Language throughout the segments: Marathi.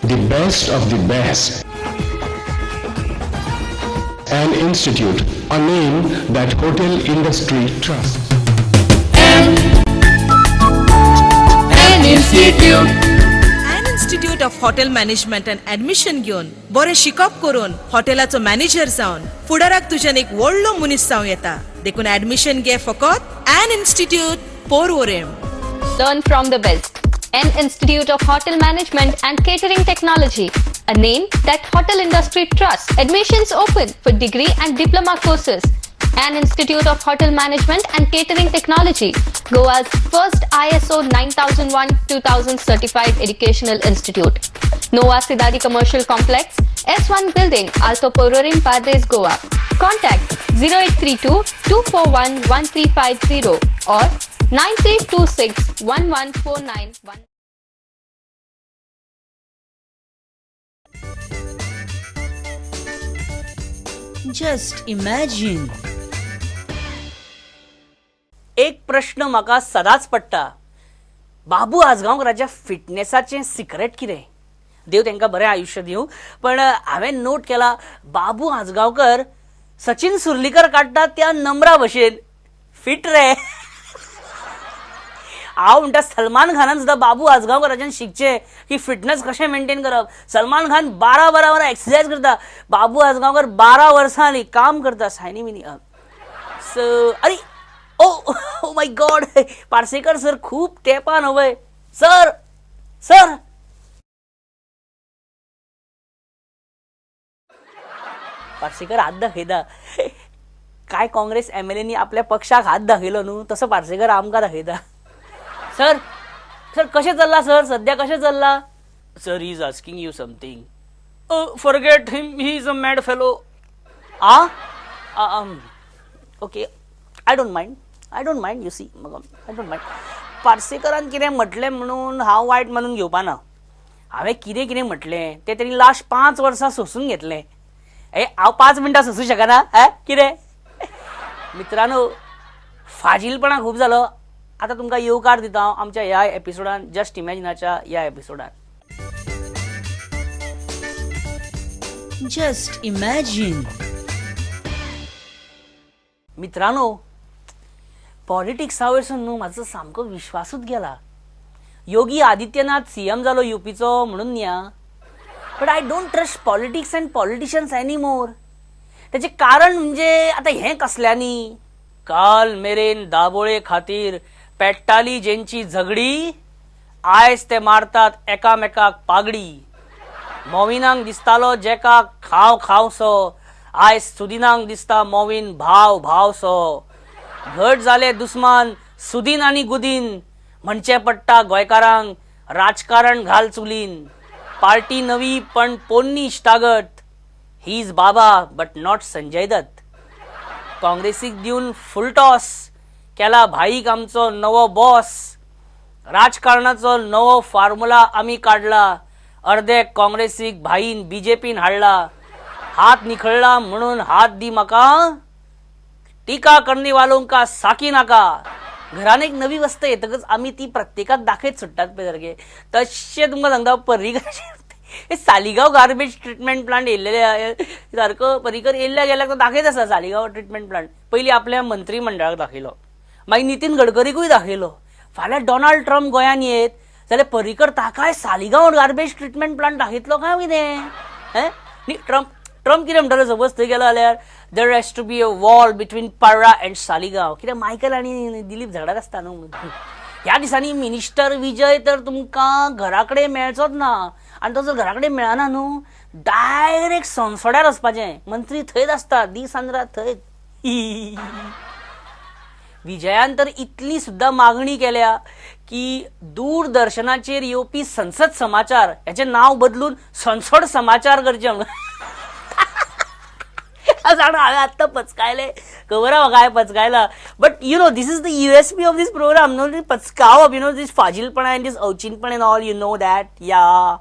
the best of the best. An institute, a name that hotel industry trusts. An institute. An Institute of Hotel Management and Admission घेवन बरे शिकप करून हॉटेलाचो मॅनेजर जावन फुडाराक तुज्यान एक व्हडलो मनीस जावं येता. देखून ऍडमिशन घे फकत An Institute Porvorim. Learn from the best. An Institute of Hotel Management and Catering Technology, a name that hotel industry trusts. Admissions open for degree and diploma courses. An Institute of Hotel Management and Catering Technology, Goa's first ISO 9001-2000 certified educational institute. Nova Sidari Commercial Complex, S1 Building, Alto Porvorim, Pardes, Goa. Contact 0832 241 1350 or 9326 11491. Just imagine. एक प्रश्न म्हाका सदांच पडटा. बाबू आजगांवकराच्या फिटनेसाचें सिक्रेट कितें? देव तांकां बरें आयुश्य दिवं. पण हांवें नोट केला बाबू आजगांवकर सचिन सुर्लीकर काडटा त्या नंबरा भशेन फिट रे. हांव म्हणटा सलमान खानान सुद्दां बाबू आजगांवकराच्यान शिकचें की फिटनेस कशें मेंटेन करप. सलमान खान 12 वरां एक्सरसाइज करता. बाबू आजगांवकर 12 वर्सांनी काम करता सायनी मिनी. अरे oh my God, Parsekar sir खूब तेंपान हवय. सर सर पार्सेकर हात दाखयता. काय काँग्रेस MLAंनी आपल्या पक्षाक हात दाखयलो न्हू, तसो पार्सेकर आमकां दाखयता. सर सर कशें चल्ला सर, सध्या कशें चल्ला? Sir he is asking you something. Forget him, he is a mad fellow. Okay, I don't mind you see, I don't mind. पार्सेकरान कितें म्हटलें म्हणून हांव वायट मानून घेवपाना. हांवें कितें कितें म्हटलें तें तेणी लास्ट 5 वर्सां सोंसून घेतलें. हांव 5 मिनटां सोंसूं शकना कितें? मित्रांनो, फाजीलपणा खूब जालो. आतां तुमकां येवकार दिता हांव आमच्या ह्या एपिसोडान, जस्ट इमॅजिनाच्या ह्या एपिसोडान. Just imagine. मित्रांनो, पॉलिटिक्सा वयरसून न्हू म्हाजो सामको विश्वासूच गेला. योगी आदित्यनाथ CM जालो UPचो म्हणून न्ही. But I don't trust politics and politicians any more. त्याचे कारण म्हणजे आतां हें कसल्यांनी. काल मेरेन दाबोळे खातीर पेट्टाली जेंची झगडी, आयज ते मारतात एकामेकाक पागडी. मोविनांक दिसतालो जेका खाव खावसो, आयज सुदिनांक दिसता मोविन भाव भावसो. घट जाले दुस्मान सुदीन आनी गुदीन, म्हणचे पडटा गोंयकारांक राजकारण घाल चुलीन. पार्टी नवी पण पोन्नी इश्टागत, ही इज बाबा बट नॉट संजय दत्त. काँग्रेसीक दिवन फुल टॉस केला भाईक आमचो नवो बॉस. राजकारणाचो नवो फॉर्म्युला आमी काडला, अर्दे काँग्रेसीक भाईन BJPन हाडला. हात निखळला म्हणून हात दी म्हाका, टिका करणी वालों का साकी नाका. घरान एक नवी वस्त येतकच आमी ती प्रत्येकाक दाखयत सुट्टात पळय सारखे. तशें तुमकां सांगता Parrikar Saligao garbage treatment plant येयल्लेले सारको पर्रीकर येयल्ल्या गेल्याक तो दाखयत आसा. सालिगांव ट्रिटमेंट प्लांट पयलीं आपल्या मंत्री मंडळाक दाखयलो, मागीर नितीन गडकरीकूय दाखयलो. फाल्यां डोनाल्ड ट्रम्प गोंयान येत जाल्यार पर्रीकर ताकाय सालिगांव गार्बेज ट्रिटमेंट प्लांट दाखयतलो काय कितें? ट्रम्प कितें म्हणटालो सपोज थंय गेलो जाल्यार there has to be a wall between Parra and Saligao. कित्याक मायकल आनी दिलीप झगडात आसता न्हू. ह्या दिसांनी मिनिस्टर विजय तर तुमकां घरा कडेन मेळचोच ना. आनी तो जर घरा कडेन मेळना न्हू, डायरेक्ट संसोड्यार वचपाचें. मंत्री थंयच आसता, दीस आंध्रा थंयच. विजयान तर इतली सुद्दां मागणी केल्या की दूरदर्शनाचेर येवपी संसद समाचार हेचें नांव बदलून संसद समाचार करचें म्हणून. हांवें आत्तां पचकायलें, खबर आहा म्हाका हांवें पचकायला. But you know this is the USP of this program, no पचकावप, यू नो दीस फाजीलपणा एंड दीस अवचिनपण and all, you know that. या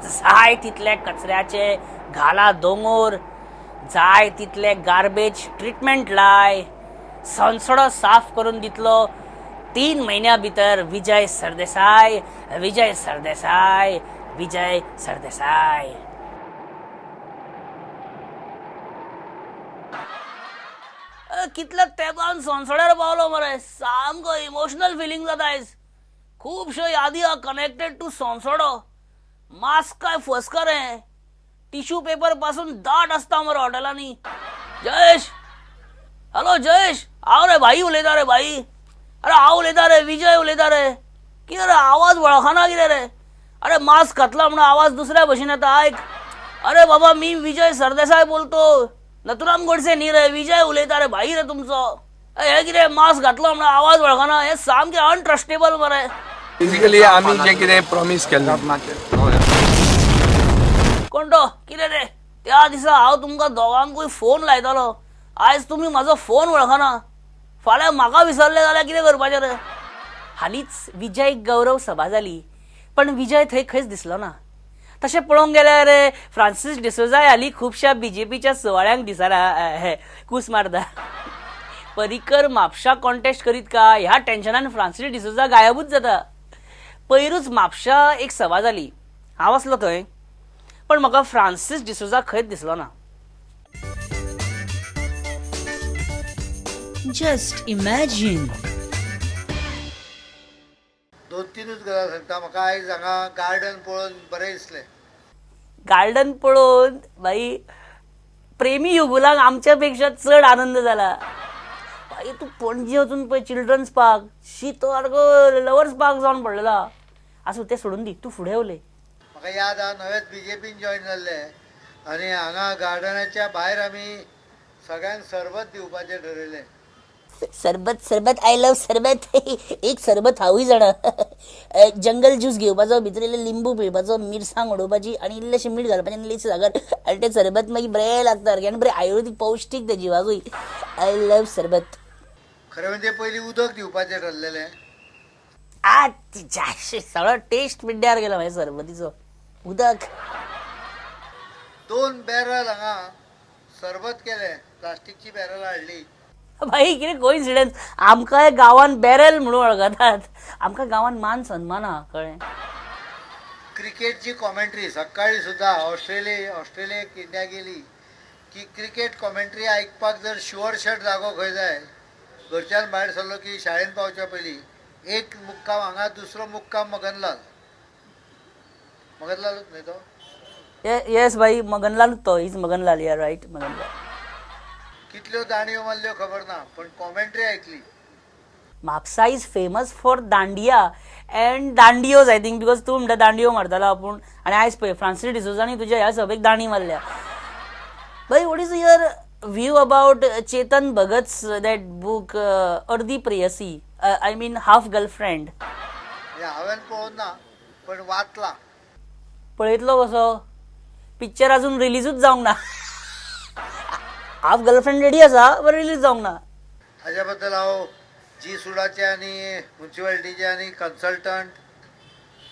जाय तितले कचऱ्याचे घाला दोंगोर, जाय तितले गार्बेज ट्रिटमेंट लाय, संसडो साफ करून दितलो 3 महिन्या भितर विजय सरदेसाय विजय सरदेसाय विजय सरदेसाय. कितल्या तेंपान संसड्यार पावलो मरे. सामको इमोशनल फिलिंग जाता आयज. खुबश्यो यादी आहा कनेक्टेड टू संसडो. मास्क काय फसका रे. टिश्यू पेपर पासून दाट आसता मरे हॉटेलांनी. जयेश, हॅलो जयेश, हांव रे भाई उलयता रे भाई. अरे हांव उलयता रे, विजय उलयता रे. कितें रे आवाज वळखना कितें रे. अरे मास्क घातला म्हणून आवाज दुसऱ्या भशेन येता. आयक. अरे बाबा मी विजय सरदेसाय बोलतो. नथुराम गोडसे न्ही रे, विजय उलयता रे भाई रे तुमचो. हे कितें मास्क घातलो म्हणून आवाज वळखना. हे सामकें अनट्रस्टेबल मरे. बेसिकली आमी जे कितें प्रॉमिस केल्लें कोण तो कितें रे. त्या दिसा हांव तुमकां दोगांकूय फोन लायतालो. आयज तुमी म्हाजो फोन वळखना. फाल्यां म्हाका विसरले जाल्यार कितें करपाचें रे. हालींच विजय गौरव सभा जाली पण विजय थंय खंयच दिसलो ना. तशें पळोवंक गेल्यार फ्रांसीस डिसोजाय हालीं खुबश्या बीजेपीच्या सुवाळ्यांक दिसना कूस मारता. पर्रीकर म्हापशा कॉन्टेस्ट करीत काय ह्या टेन्शनान फ्रांसीस डिसोजा गायबूच जाता. पयरूच म्हापशा एक सभा जाली. हांव आसलो थंय पण म्हाका फ्रांसीस डिसोजा खंयच दिसलो ना. Just imagine. 2-3 गजाल सांगता. म्हाका आयज हांगा गार्डन पळोवन बरें दिसलें. गार्डन पळोवन भाई प्रेमी युगुलांक आमच्या पेक्षा चड आनंद जाला. भाई तू पणजी वचून पळय चिल्ड्रन्स पार्क. शी तो सारको लवर्स पार्क जावन पडलेला. आसूं तें सोडून दी, तू फुडें उलय. म्हाका याद आहा नवेच बीजेपीन जॉयन जाल्ले आनी हांगा गार्डनाच्या भायर आमी सगळ्यांक सरबत दिवपाचें ठरयलें. सरबत सरबत आय लव सरबत. एक सरबत हांवूय जाणा. जंगल ज्यूस घेवपाचो, भितर इल्ले लिंबू पिळपाचो, मिरसांग उडोवपाची आनी इल्लेशें मीठ घालपाचें आनी इल्लीशी साकर आनी तें सरबत मागीर बरें लागता सारकें आनी बरें आयुर्वेदीक पौश्टीक तें जिवाकूय. आय लव सरबत. खरें म्हणजे पयलीं उदक दिवपाचें ठरलेलें. सगळो टेस्ट पिड्ड्यार गेलो म्हाज्या सरबतीचो. उदक 2 बॅरल हांगा सरबत केलें. प्लास्टीकची बॅरल हाडली. भाई कितें कोइन्सिडन्स. आमकां गांवान बॅरल म्हणून वळखतात. आमकां गांवान मान सन्मान आहा कळ्ळें. क्रिकेटची कॉमेंट्री सकाळी सुद्दां ऑस्ट्रेलियेक इंडिया गेली की क्रिकेट कॉमेंट्री आयकपाक जर शुअर शर्ट जागो खंय जाय. घरच्यान भायर सरलो की शाळेन पावच्या पयलीं एक मुक्काम हांगा, दुसरो मुक्काम मगनलाल. मगनलालूच न्ही तो. येस भाई मगनलाल तो. Is Maganlal. Yeah right Maganlal. कितल्यो दांडयो मारल्यो खबर ना पण कॉमेंट्री आयकली. Mapusa is famous for dandiya and दांडियोज आय थिंक बिकॉज तूं म्हणटा दांडियो मारतालो आपूण आनी आयज पळय फ्रांसीस डिसोजानी तुज्या ह्या सभेक दांडी मारल्या. भाई what is your view about Chetan Bhagat's that book अर्दी प्रेयसी. I mean half girlfriend. हांवें पळोवन ना पण वाचला. पळयतलो कसो. पिक्चर अजून रिलीजूच जावंक ना. हाफ गर्लफ्रेंड रेडी आसा पण रिलीज जावंक ना. हाज्या बद्दल हांव जी सुडाचे आनी म्युन्सिपालिटीचे आनी कन्सल्टंट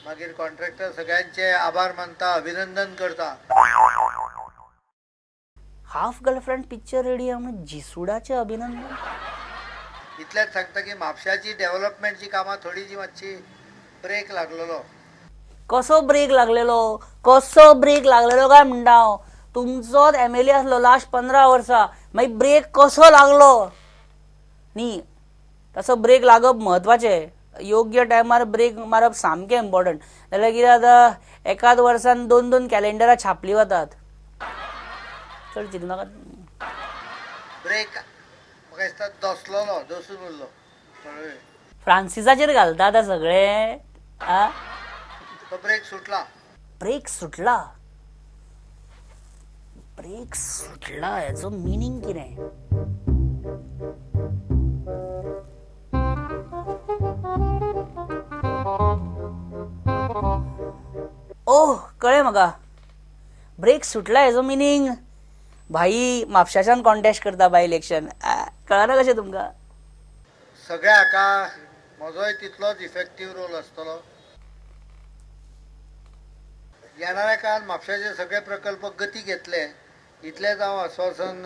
मागीर कॉन्ट्रॅक्टर सगळ्यांचे आभार मानता, अभिनंदन करता. हाफ गर्लफ्रेंड पिक्चर रेडी आहा म्हणून जिसुडाचें अभिनंदन. इतलेंच सांगता की म्हापशाची डेव्हलपमेंटची कामां थोडीशी मातशी ब्रेक लागलेलो. कसो ब्रेक लागलेलो काय म्हणटा हांव. तुमचोच MLA आसलो लास्ट 15 वर्सां. मागीर ब्रेक कसो लागलो न्ही. तसो ब्रेक लागप म्हत्वाचें. योग्य टायमार ब्रेक मारप सामकें इम्पॉर्टंट. जाल्यार कितें जाता एकाच वर्सान 2-2 कॅलेंडरां छापली वतात. चड चिंतू नाका. ब्रेक म्हाका दिसता दसून उरलो. फ्रांसिसाचेर घालता आतां सगळें. तो ब्रेक सुटला. ब्रेक सुटला. ब्रेक सुटला हेचो मिनींग कितें. ओह कळ्ळें म्हाका. ब्रेक सुटला हेचो मिनींग भाई म्हापशाच्यान कॉन्टेस्ट करता बाय इलेक्शन. कळना कशें तुमकां. सगळ्या हाका म्हजोय तितलोच इफेक्टीव रोल आसतलो. येणाऱ्या काळात म्हापशाचे सगळे प्रकल्प गती घेतले इतलेच हांव आश्वासन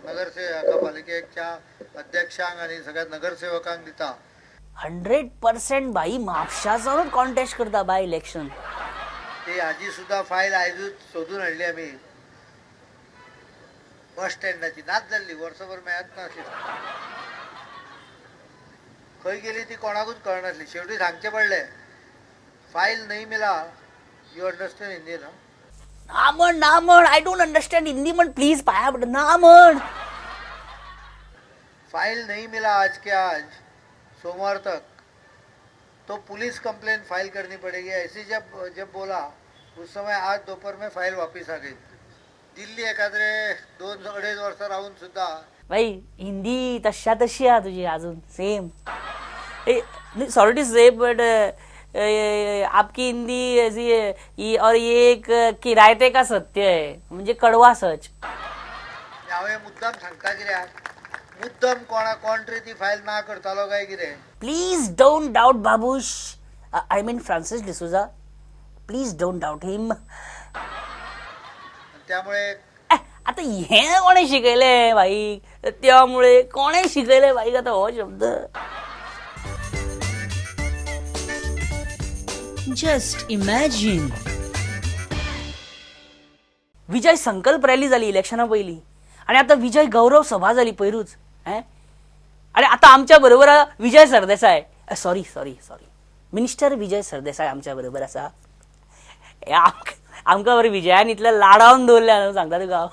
पालिकेच्या अध्यक्षांक आणि सगळ्या नगरसेवकांक दिता. 100% बाई म्हापशाचो कॉन्टेस्ट करता बाय इलेक्शन. ती हाजी सुद्धा फायल आयजूच सोदून हाडली आमी. बस स्टँडाची नाच जाल्ली, वर्सभर मेळत नासली. खंय गेली ती कोणाकूच कळनासली. शेवटी सांगचे पडले फायल नहीं मिला. यू अंडरस्टँड हिंदी ना? ना म्हण आय डोंट अंडरस्टँड हिंदी म्हण प्लीज पाया पड ना म्हण. फाइल नहीं मिला आज के आज, सोमवार तक, तो पुलिस कंप्लेन फाइल करनी पड़ेगी. ऐसे जब बोला उस समय आज दोपहर में फाइल वापस आ गई. दिल्ली एखादे 2-2.5 वर्ष राहून सुद्धा भाई हिंदी तशी आहे तुझी अजून same. Sorry to say but आपकी हिंदी ऐसी है और ये एक किरायते का सत्य है, म्हणजे कडवा सच. हांवें मुद्दाम सांगता कित्याक मुद्दाम कोण तरी ती फायल ना करतालो काय कितें. Please don't doubt Babush. I mean Francis D'Souza. Please don't doubt him. त्यामुळे आता हे कोणे शिकयले भाई, त्यामुळे कोणे शिकयले भाई आता हो शब्द. Just imagine. विजय संकल्प रॅली झाली इलेक्शना पहिली आणि आता विजय गौरव सभा झाली पैरूच. आणि आता आमच्या बरोबर विजय सरदेसाय, सॉरी मिनिस्टर विजय सरदेसाय आमच्या बरोबर असा. आमका बरं विजयान इतल्या लाडावून दवरल्या सांगता तुका.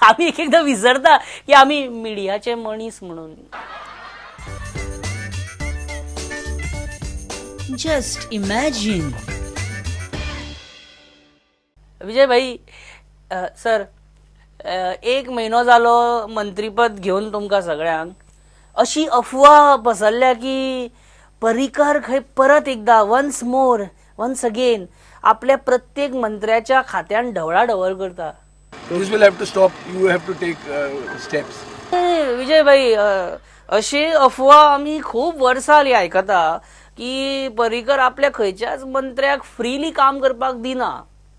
आम्ही एक एकदा विसरता की आम्ही मिडियाचे मनीस म्हणून. Just imagine. विजय भाई सर, 1 महिनो जालो मंत्रीपद घेऊन तुमका सगळ्यांक. अशी अफवा पसरल्या की पर्रीकर खंय परत एकदा वन्स अगेन आपल्या प्रत्येक मंत्र्याच्या खात्यान ढवळाढवळ करता. This will have to stop. You have to take steps. विजय भाई अशी अफवा आम्ही खूप वर्सां आली आयकता की पर्रीकर आपल्या खंयच्याच मंत्र्याक फ्रीली काम करपाक दिना.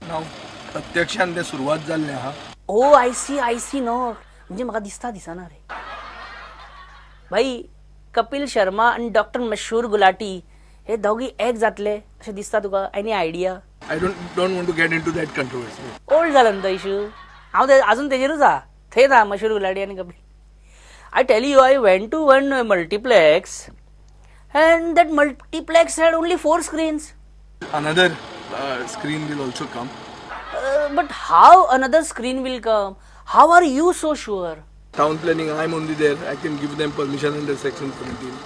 Now प्रत्यक्षान ते सुरुवात जाल्ले हा. ओ आय सी नो, म्हणजे म्हाका दिसना रे भाई. कपिल शर्मा आणि डॉक्टर मशहूर गुलाटी हे दोघी एक जातले अशें दिसता तुका? Any idea? I don't want to get into that controversy. Old जाला न्हू तो इशू. हांव अजून तेजेरूच हा. थंय ना मशहूर गुलाटी आणि Kapil. I tell you, I went to one multiplex and that multiplex had only 4 screens. Another screen will also come. But how another screen will come? How are you so sure? Town planning, I'm only there. I can give them permission under section 17.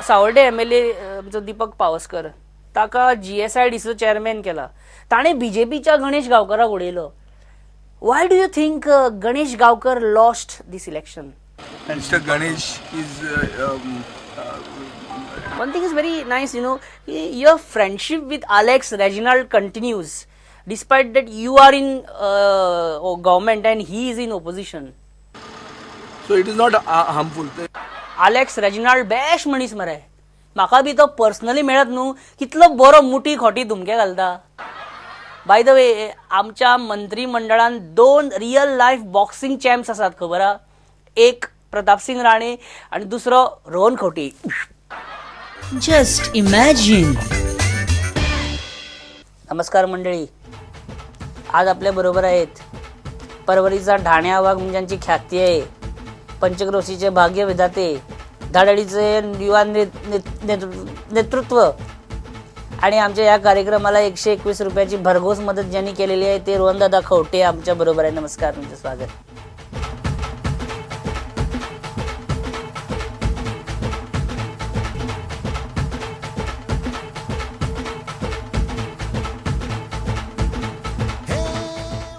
Savarde MLA आमचो दीपक पावसकर, ताका GSIDCचो चेअरमॅन केला. ताणे BJPच्या गणेश गावकराक उडयलो. Why do you think Ganesh Gavkar lost this election? Mr. Ganesh is One thing is very nice, you know, your friendship with Alex Reginald continues despite that you are in government and he is in opposition. so it is not harmful. Alex Reginald best मनीस मरे. म्हाका बी तो पर्सनली मेळत न्हू, कितलो बरो मुठी खोटी धुमके घालता. बाय द वे, आमच्या मंत्रिमंडळान 2 रियल लाईफ बॉक्सिंग चॅम्प्स आसात खबर हा. एक प्रताप सिंग राणे आणि दुसरो रोहन खवटी. Just imagine. नमस्कार मंडळी, आज आपल्या बरोबर आहेत परवरीचा ढाण्या वाघ म्हणजे ख्याती आहे, पंचक्रोशीचे भाग्य विधाते, धाडळीचे युवा नेतृत्व आणि आमच्या या कार्यक्रमाला 121 रुपयाची भरघोस मदत ज्यांनी केलेली आहे ते रोहनदादा खवटे आमच्या बरोबर आहे. नमस्कार, तुमचं स्वागत.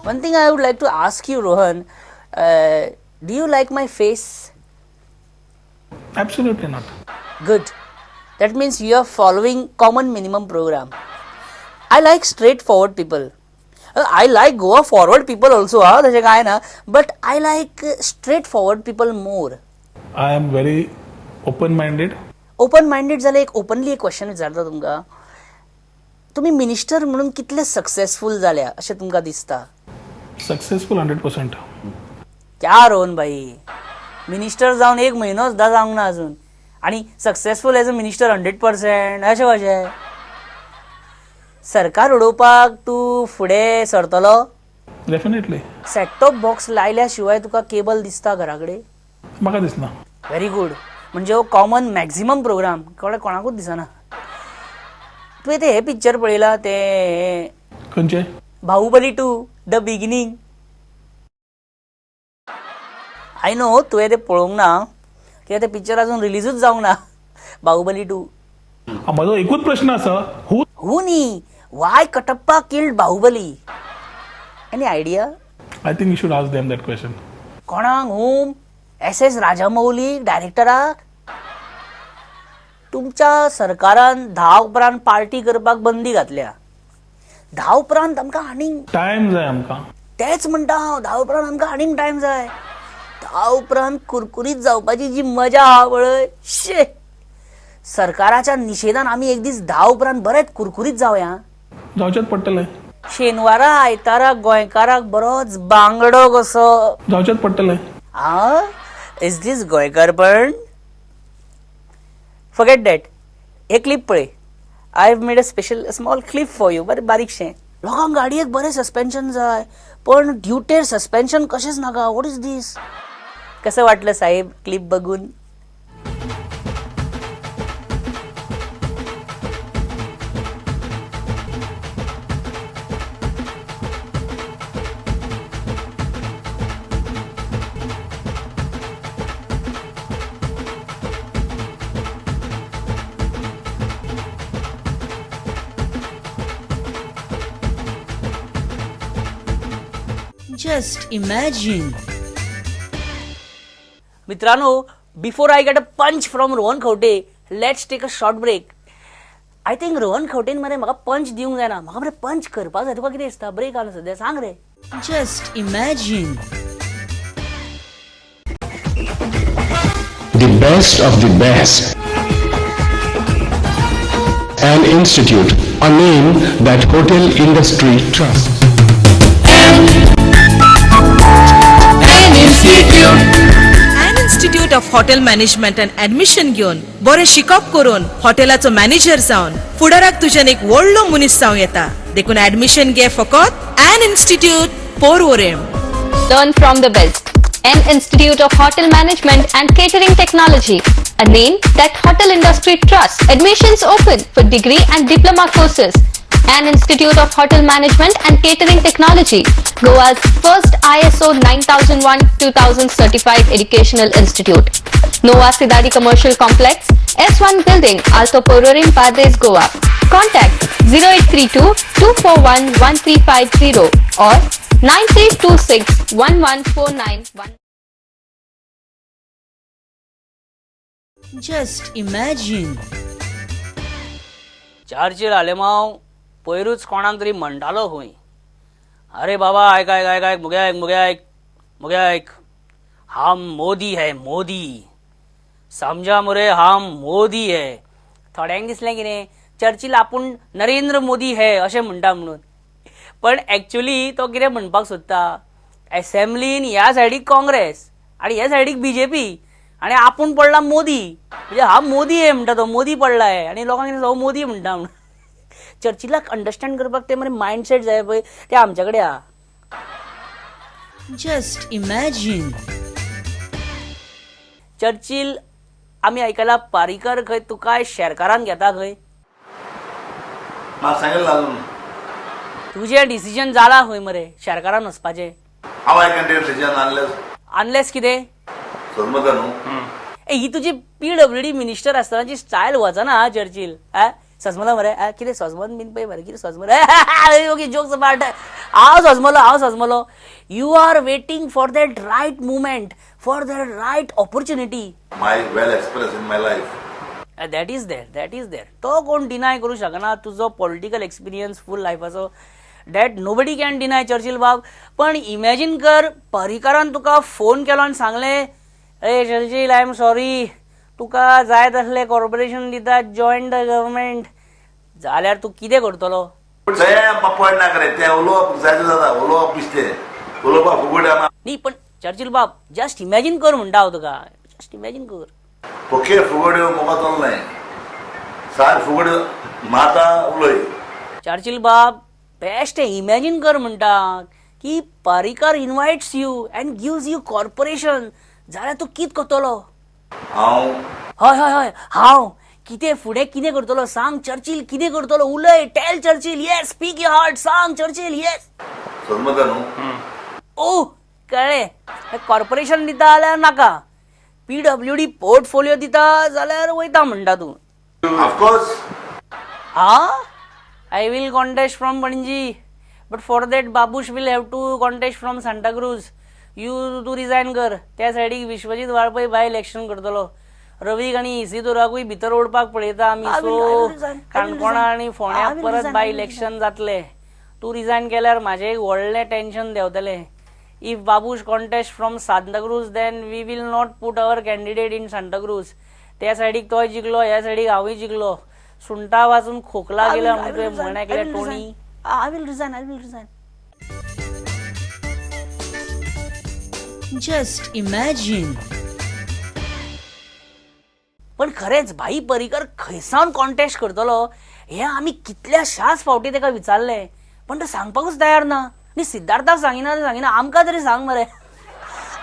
One thing I would like to ask you, Rohan, do you like my face? Absolutely not. Good. That means you are following common minimum program. I like straightforward people. I like Goa forward people also, त्याचे काय ना, but I like straightforward people more. I am very open-minded. Open-minded झाले एक ओपनली एक क्वेश्चन विचारता तुमका. तुम्ही मिनिस्टर म्हणून कितले सक्सेसफुल झाल्या असे तुमका दिसता? Successful 100%. क्या रोहन भाई, मिनिस्टर जावन 1 म्हयनो सुद्दां जावंक ना अजून आणि सक्सेसफूल एज अ मिनिस्टर 100%. अशें कशें सरकार उडोवपाक तूं फुडें सरतलो? डेफिनेटली. सेट टॉप बॉक्स लायल्या शिवाय तुका केबल दिसता घरा कडेन? म्हाका दिसना. Very good. म्हणजे हो कॉमन मॅक्झिमम प्रोग्राम कोणाकूच दिसना. तुवें ते हे पिक्चर पळयला ते खंयचे? Baahubali 2 the beginning? I know तुवें ते पळोवंक ना कित्याक ते पिक्चर अजून रिलीजूच जावंक ना. बाहुबली 2. म्हजो एकूच प्रश्न आसा, हू न्ही, why Kattappa killed Baahubali? Any idea? I think you should ask them that question. कोणाक? होम? एस राजामौली डायरेक्टराक? तुमच्या सरकारान 10 उपरांत पार्टी करपाक बंदी घातल्या. 10 उपरांत आमकां आनीक टायम जाय आमकां. तेच म्हणटा हांव, 10 उपरांत आमकां आनीक टायम जाय. 10 उपरांत कुरकुरीत जावपाची जी मजा आहा पळय, शे. सरकाराच्या निशेधान आमी एक दीस 10 उपरांत बरेच कुरकुरीत जावया. जावचेच पडटलें. शेनवारा आयतारा गोंयकाराक बरोच बांगडो कसो. जावचेच पडटलें. इज दीस गोंयकारपण? Forget that. एक क्लिप पळय. I have made a special small clip for you. बरें बारीकशें. लोकांक गाडयेक बरें सस्पेन्शन जाय पण ड्युटेर सस्पेन्शन कशेंच नाका. What is this? कसं वाटलं साहेब क्लिप बघून? Just imagine. मित्रांनो, before I get a punch from Rohan Khaunte, let's take a short break. I think Rohan खवटेन मरे म्हाका पंच दिवंक जायना. म्हाका मरे पंच करपाक जाय. तुका कितें दिसता? ब्रेक आहा सद्या, सांग रे. Just imagine. The best of the best. An institute, a name that hotel industry trusts. An Institute of Hotel Management and Admission घेवन बरें शिकप करून हॉटेलाचो मॅनेजर जावन फुडाराक तुज्यान एक व्हडलो मनीस जावं येता. देखून ऍडमिशन घे फकत An Institute Porvorim. Learn from the best. An Institute of Hotel Management and Catering Technology, a name that hotel industry trusts. Admissions open for degree and diploma courses. An Institute of Hotel Management and Catering Technology, Goa's first ISO 9001-2000 certified educational institute. Nova Sidadi Commercial Complex, S1 Building, Alto Porvorim, Padres, Goa. Contact 0832-241-1350 or 9326-11491. Just imagine. Churchill Alemao पयरूच कोणाक तरी म्हणटालो खंय, अरे बाबा ऐक ऐक ऐक ऐक मुगे ऐक मुगे ऐक मुगे ऐक, हम मोदी है मोदी, समजा मुरे हम मोदी है. थोड्यांक दिसलें कितें चर्चिल आपूण नरेंद्र मोदी है अशें म्हणटा म्हणून. पण एक्चुअली तो कितें म्हणपाक सोदता, असेंब्लीन ह्या सायडीक काँग्रेस आणि ह्या सायडीक बीजेपी आणि आपूण पडला मोदी. म्हणजे हा मोदी आहे म्हणटा, तो मोदी पडलाय आणि लोकांक कितें मोदी म्हणटा म्हणून. चर्चिलाक अंडरस्टँड करपाक ते मरे मायंडसेट जाय पळय ते आमच्या कडेन आहा. Just imagine. चर्चिल आमी आयकला पारीकर खंय तुका शेरकारान घेता खंय. म्हाका सांगिल्लें अजून तुजें डिसिजन जाला खंय मरे शेरकारान वचपाचें. हांव I can take decision unless कितें सोदमकर न्हू. ही तुजी PWD मिनिस्टर आसतनाची स्टायल वचना चर्चिल. सजमलो मरे कितें सजमन बीन पळय मरे कितें सजमलो. Okay jokes about. हांव सजमलो. You are waiting for that right movement, for that right opportunity. My well experience in my life. That is there. तो कोण डिनाय करूं शकना तुजो पॉलिटिकल एक्सपिरियन्स फूल लायफाचो. That nobody can deny Churchill बाब. पण इमॅजिन कर पर्रीकारान तुका फोन केलो आनी सांगलें, ए चर्चिल आय एम सॉरी, तुका जाय तसले कॉर्पोरेशन दिता, जॉईन द गव्हर्मेंट, जाल्यार तूं कितें करतलो. तें पॉयंट ना करे, तें उलोवप जायत जाता, उलोवप दिसते, उलोवपाक फुगड. न्ही पण चर्चिल बाब जस्ट इमॅजिन कर म्हणटा हांव तुका जस्ट इमॅजिन कर पोखे फुगड्यो म्हाका चलनाय सार फुगड्यो माता उलय चर्चिल बाब बेस्ट इमॅजिन कर म्हणटा की Parrikar invites you and gives you corporation जाल्यार तूं कित करतलो हांव हय हय हय हांव कितें फुडें कितें करतलो सांग चर्चिल कितें करतलो उलय tell Churchill yes speak your heart सांग चर्चिल येस समजता न्हू ओ कळ्ळें कॉर्पोरेशन दिता जाल्यार नाका PWD पोर्टफोलियो दिता जाल्यार वयता म्हणटा तूं ऑफकोर्स हा I will contest from Panaji but for that Babush will have to contest from Santacruz तू रिजायन कर त्या सायडीक विश्वजीत वाळपय बाय इलेक्शन करतलो रवी आनी इसिदोराकूय भितर ओडपाक पळयता आमी सो काणकोणा आनी फोंड्याक परत बाय इलेक्शन जातले तू रिजायन केल्यार म्हाजें एक व्हडलें टेन्शन देंवतलें if Babush contest from Santacruz then we will not put our candidate in Santacruz त्या सायडीक तोय जिखलो ह्या सायडीक हांवूय जिखलो सुंटा वाचून खोकला गेला म्हणून तुवें म्हण ऐकलें Tony I will resign. Just imagine पण खरेंच भाई पर्रीकर खंयसावन कॉन्टेस्ट करतलो हे आमी कितल्याशाच फावटी ताका विचारले पण तो सांगपाकूच तयार ना आनी सिद्धार्थाक सांगिना आमकां तरी सांग मरे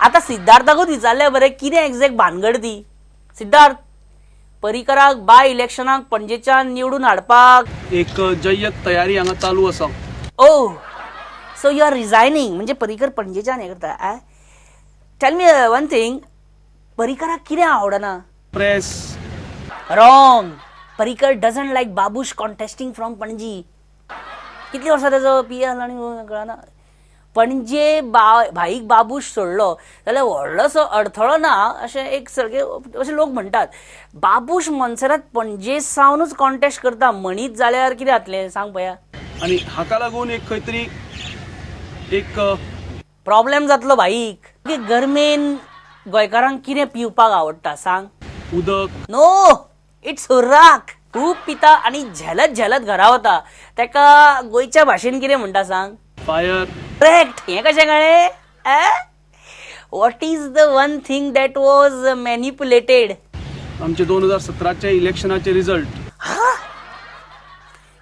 आतां सिद्धार्थाकूच विचारले बरे कितें एक्झॅक्ट भानगड ती सिद्धार्थ पर्रीकराक बाय इलेक्शनाक पणजेच्यान निवडून हाडपाक एक जय्यत तयारी हांगा चालू आसा ओ सो यू आर रिजायनिंग म्हणजे पर्रीकर पणजेच्यान हें करता टेल मी वन थिंग पर्रीकराक कितें आवडना press wrong Parrikar doesn't like Babush contesting from Panaji कितली वर्सां तेजो PL आनी कळना पणजे भाईक बाबूश सोडलो जाल्यार व्हडलोसो अडथळो ना अशें एक सर्गे अशें लोक म्हणटात बाबूश मोन्सेरात पणजे सावनूच कॉन्टेस्ट करता म्हणीत जाल्यार कितें जातलें सांग पया आनी हाका लागून एक खंय तरी एक प्रॉब्लेम जातलो भाईक की गरमेन गोंयकारांक कितें पिवपाक आवडटा सांग उदक नो इट्स हुर्राक खूब पिता आनी झेलत घरा वता तेका गोंयच्या भाशेन कितें म्हणटा सांग फायर करेक्ट हें कशें कळ्ळें what is the one thing that was manipulated आमचे 2017चे इलेक्शनाचे रिझल्ट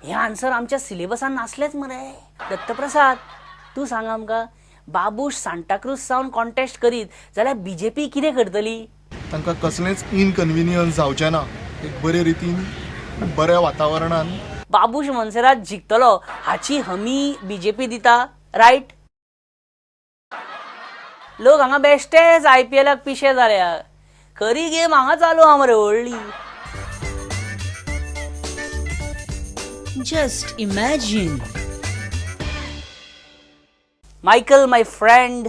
हे आन्सर आमच्या सिलेबसान नासलेच मरे दत्तप्रसाद तूं सांग आमकां बाबूश सांताक्रूज सावन कॉन्टेस्ट करीत जाल्यार BJP कितें करतली तांकां कसलेंच इनकन्विनियन्स जावचें ना एक बरे रितीन बऱ्या वातावरणान बाबूश मोन्सेरात जिखतलो हाची हमी BJP दिता रायट लोक हांगा बेश्टेच IPLाक पिशे जाल्या खरी गेम हांगा चालू आहा मरे व्हडली just imagine Michael, my friend,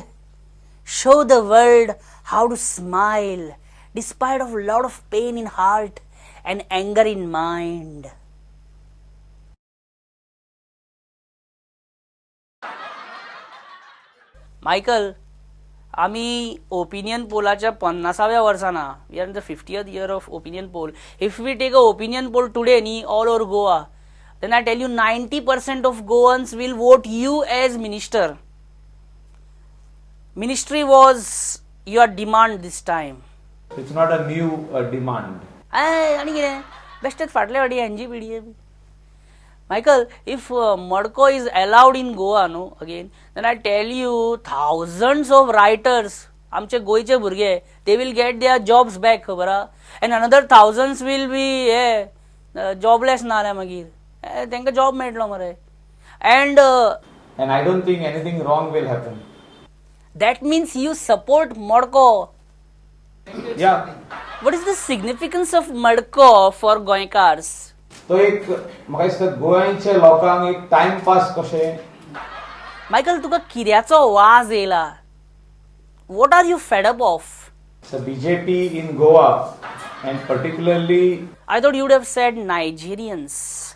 show the world how to smile despite of a lot of pain in heart and anger in mind. Michael, आम्ही ओपिनियन पोलाच्या 50व्या वर्साना we are in the 50th year of opinion poll. If we take a opinion poll today all over Goa, then I tell you 90% of Goans will vote you as minister. Ministry was your demand this time. It's not a new demand. आणि कितें बेश्टेच फाटले फाटी NGPDA Michael, if Madco is allowed in Goa, no, again, then I tell you thousands of writers, आमचे गोयचे भुरगे, they will get their jobs back, खबर हा? And another thousands will be jobless ना जाल्यार मागीर तांकां जॉब मेळटलो मरे. And I don't think anything wrong will happen. that means you support Madco. Yeah. What is the significance of Madco for Goinkars? तो एक म्हाका दिसता गोंयच्या लोकांक एक टाइमपास कशें. Michael, तुका किऱ्याचो वाज येयला? What are you fed up of? So BJP in Goa and particularly I thought you would have said Nigerians.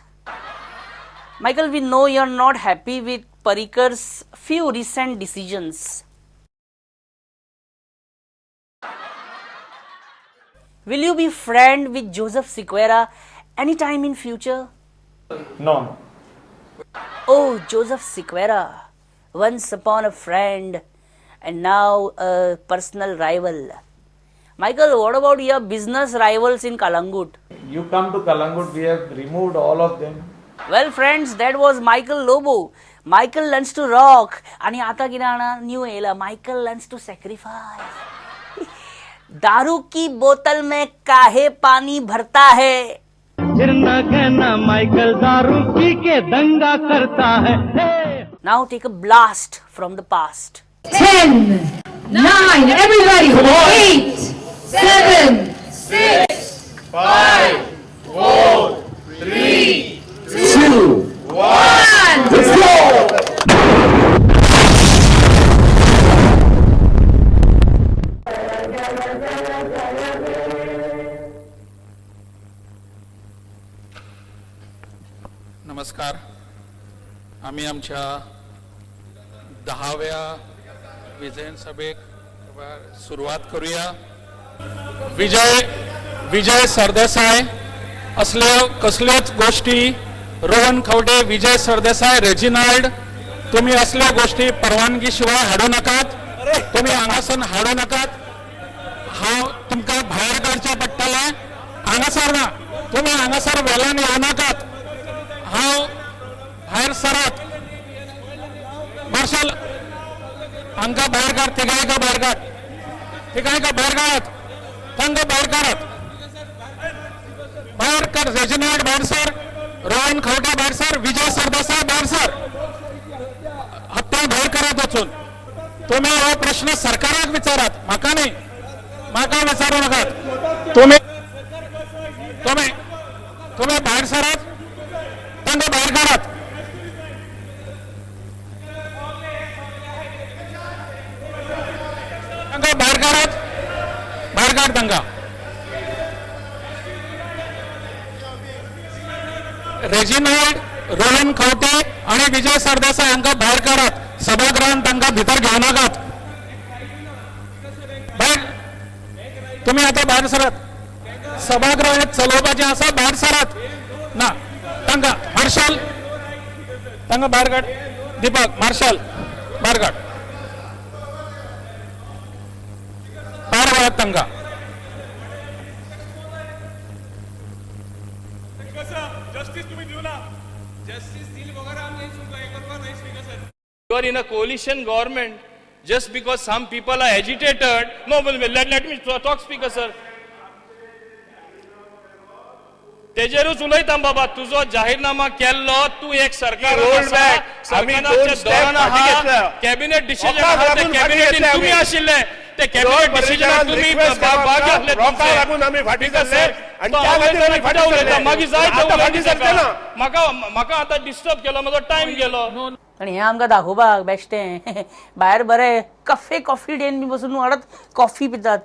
Michael, we know you're not happy with Parrikar's few recent decisions. Will you be friend with Joseph Sequeira anytime in future? no. Oh, Joseph Sequeira, once upon a friend, and now a personal rival. Michael, what about your business rivals in Kalangut? You come to Kalangut, we have removed all of them. Well friends, that was Michael Lobo. Michael learns to rock. आणि आता किती न्यू येला Michael learns to sacrifice. दारू की बोतल में काहे पानी भरता है? फिर न कहना माइकल दारू पी के दंगा करता है. Now take a blast from the past. 10, 9, everybody, 8, 7, 6, 5, 4, 3, 2, 1, let's go! नमस्कार. आम्ही आमच्या 10व्या विजयन सभेक सुरुवात करूया. विजय सरदेसाय असल्या कसल्याच गोष्टी रोहन खवटे, विजय सरदेसाय, रेजिनाल्ड, तुम्ही असल्या गोष्टी परवानगी शिवाय हाडू नकात. तुम्ही हांगासन हाडू नकात. हांव तुमकां भायर काडचें पडटलें. हांगासर ना, तुम्ही हांगासर वेल्यान येवं नाकात. हांव भायर सरात. मार्शल हांकां भायर काड. तिगायका भायर काड. तिगायका भायर काडात. तांकां भायर काडात. भायर काड. रेजिनाल्ड भायर सर. रोहन खवटे भायर सर. विजय सरदेसाय भायर सर. हप्ता भायर करात वचून. तुम्ही हो प्रश्न सरकाराक विचारात, म्हाका न्ही. म्हाका विचारू नाकात. तुम्ही भायर सरात. तांकां भायर काडात. तांकां भायर काडात. भायर काड तांकां. रेजिनाल्ड, रोहन खवटे आणि विजय सरदेसाय हांकां भायर काडात. सभागृहान तांकां भितर घेवं नाकात. भायर. तुम्ही आता भायर सरात. सभागृह चलोवपाचें आसा. भायर सरात. ना तांकां मार्शल तांकां भायर काड. दीपक मार्शल भायर काड. भायर वळात तांकां. You are in a coalition government. Just because some people are agitated, no, let me talk, speaker sir. तेजेरूच उलयता बाबा. तुझो जाहीरनामा केल्लो तू एक सरकार कॅबिनेट डिसिजन कॅबिनेट तुम्ही आशिल्ले. ते कॅबिनेट डिसिजनाक तुम्ही भाग घेतले. मागीर जाय म्हाका आतां डिस्टर्ब केलो. म्हजो टायम गेलो. आणि हे आमकां दाखोवपाक बेश्टें. भायर बरें कॉफी डेन बी बसून वाडत कॉफी पितात.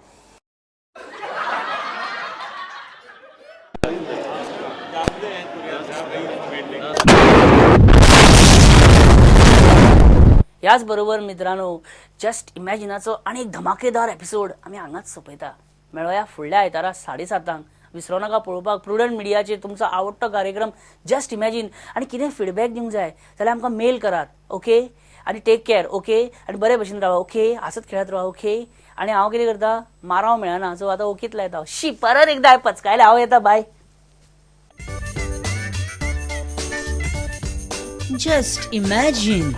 याच बरोबर मित्रांनो, जस्ट इमॅजिनाचो आणि एक धमाकेदार एपिसोड आमी हांगाच सोंपयता. मेळोया फुडल्या आयतारा 7:30 विसरो नाका पळोवपाक प्रुडंट मिडियाचेर तुमचो आवडटो कार्यक्रम जस्ट इमॅजिन. आणि कितें फीडबॅक दिवंक जाय जाल्यार आमकां मेल करात. ओके. आणि टेक केअर. ओके. आणि बरे भशेन रावा. ओके. हसत खेळत रावा. ओके. आणि हांव कितें करता, माराव मेळना सो आतां ओकेत लायता. परत एकदा पचकायले हांव येता. बाय. Just imagine.